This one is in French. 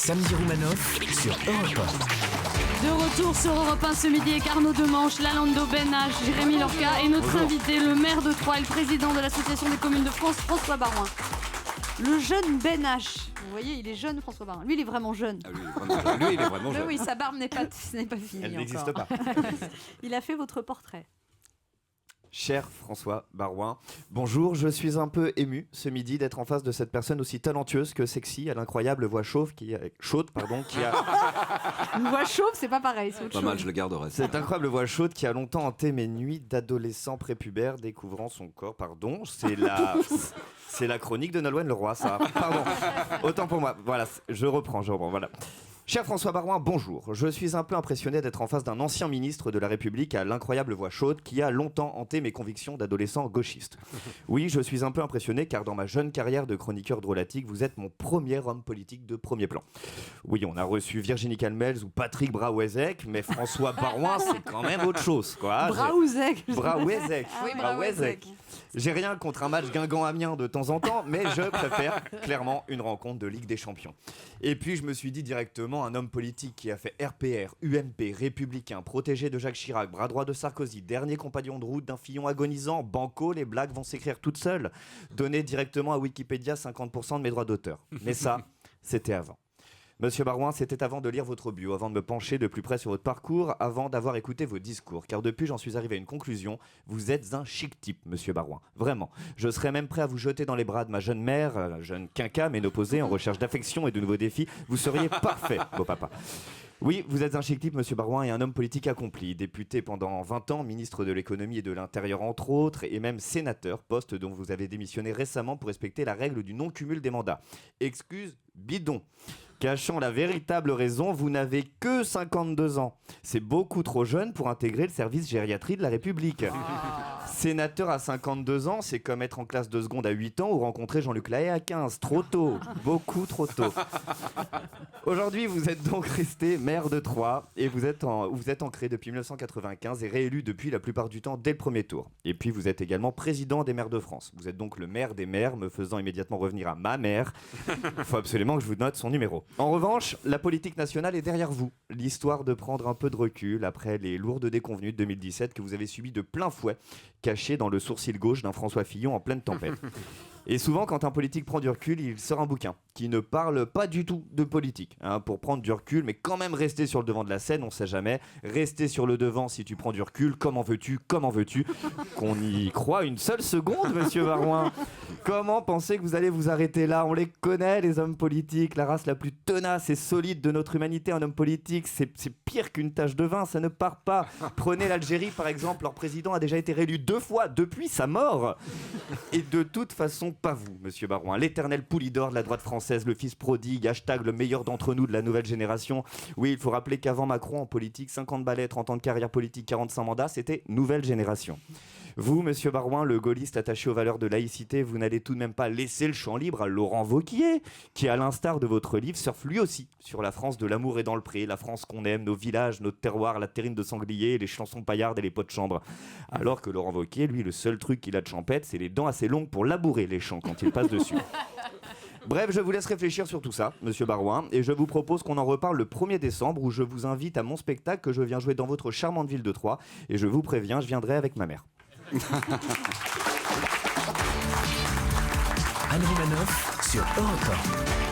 Samedi Roumanoff sur Europe 1. De retour sur Europe 1 ce midi avec Arnaud Demanche, Lalando Benach, Jérémy Lorca et notre invité, le maire de Troyes et le président de l'Association des communes de France, François Baroin. Le jeune Benach, vous voyez, il est jeune François Baroin. Lui, il est vraiment jeune. Ah, lui, il est vraiment jeune. Oui, sa barbe n'est pas finie. Elle n'existe pas. Il a fait votre portrait. Cher François Baroin, bonjour, je suis un peu ému ce midi d'être en face de cette personne aussi talentueuse que sexy, à l'incroyable voix chaude qui a... Une voix chauve, c'est pas pareil, c'est autre chose. Pas mal, je le garderai. Cette incroyable voix chaude qui a longtemps hanté mes nuits d'adolescent prépubère découvrant son corps, pardon, c'est la chronique de Nolwenn Leroy, ça, pardon, autant pour moi, voilà, je reprends, voilà. Cher François Baroin, bonjour. Je suis un peu impressionné d'être en face d'un ancien ministre de la République à l'incroyable voix chaude qui a longtemps hanté mes convictions d'adolescent gauchiste. Oui, je suis un peu impressionné car dans ma jeune carrière de chroniqueur drôlatique, vous êtes mon premier homme politique de premier plan. Oui, on a reçu Virginie Calmels ou Patrick Braouezek, mais François Baroin, c'est quand même autre chose, quoi. Braouezek. Oui, Braouezek. J'ai rien contre un match Guingamp-Amiens de temps en temps, mais je préfère clairement une rencontre de Ligue des Champions. Et puis je me suis dit directement, un homme politique qui a fait RPR, UMP, Républicain, protégé de Jacques Chirac, bras droit de Sarkozy, dernier compagnon de route d'un Fillon agonisant, banco, les blagues vont s'écrire toutes seules, donner directement à Wikipédia 50% de mes droits d'auteur. Mais ça, c'était avant. Monsieur Baroin, c'était avant de lire votre bio, avant de me pencher de plus près sur votre parcours, avant d'avoir écouté vos discours. Car depuis, j'en suis arrivé à une conclusion. Vous êtes un chic type, monsieur Baroin. Vraiment. Je serais même prêt à vous jeter dans les bras de ma jeune mère, jeune quinca, ménopausée, en recherche d'affection et de nouveaux défis. Vous seriez parfait, beau papa. Oui, vous êtes un chic type, monsieur Baroin, et un homme politique accompli. Député pendant 20 ans, ministre de l'économie et de l'intérieur entre autres, et même sénateur, poste dont vous avez démissionné récemment pour respecter la règle du non-cumul des mandats. Excuse bidon. Cachant la véritable raison, vous n'avez que 52 ans. C'est beaucoup trop jeune pour intégrer le service gériatrie de la République. Sénateur à 52 ans, c'est comme être en classe de seconde à 8 ans ou rencontrer Jean-Luc Lahaye à 15. Trop tôt, beaucoup trop tôt. Aujourd'hui, vous êtes donc resté maire de Troyes et vous êtes ancré depuis 1995 et réélu depuis la plupart du temps dès le premier tour. Et puis vous êtes également président des maires de France. Vous êtes donc le maire des maires, me faisant immédiatement revenir à ma mère. Il faut absolument que je vous note son numéro. En revanche, la politique nationale est derrière vous. L'histoire de prendre un peu de recul après les lourdes déconvenues de 2017 que vous avez subies de plein fouet, cachées dans le sourcil gauche d'un François Fillon en pleine tempête. Et souvent, quand un politique prend du recul, il sort un bouquin qui ne parle pas du tout de politique. Pour prendre du recul, mais quand même rester sur le devant de la scène, on sait jamais. Rester sur le devant si tu prends du recul, comment veux-tu qu'on y croit une seule seconde, monsieur Baroin? Comment pensez que vous allez vous arrêter là? On les connaît, les hommes politiques, la race la plus tenace et solide de notre humanité. Un homme politique, c'est pire qu'une tache de vin, ça ne part pas. Prenez l'Algérie, par exemple, leur président a déjà été réélu 2 fois depuis sa mort. Et de toute façon, pas vous, monsieur Baroin. L'éternel Poulidor de la droite française, le fils prodigue, hashtag le meilleur d'entre nous de la nouvelle génération. Oui, il faut rappeler qu'avant Macron, en politique, 50 balais, 30 ans de carrière politique, 45 mandats, c'était nouvelle génération. Vous, monsieur Baroin, le gaulliste attaché aux valeurs de laïcité, vous n'allez tout de même pas laisser le champ libre à Laurent Wauquiez, qui, à l'instar de votre livre, surfe lui aussi sur la France de l'amour et dans le pré, la France qu'on aime, nos villages, notre terroir, la terrine de sanglier, les chansons paillardes et les pots de chambre. Alors que Laurent Wauquiez, lui, le seul truc qu'il a de champêtre, c'est les dents assez longues pour labourer les champs quand il passe dessus. Bref, je vous laisse réfléchir sur tout ça, monsieur Baroin, et je vous propose qu'on en reparle le 1er décembre, où je vous invite à mon spectacle que je viens jouer dans votre charmante ville de Troyes, et je vous préviens, je viendrai avec ma mère. Anne Roumanoff sur Europe 1.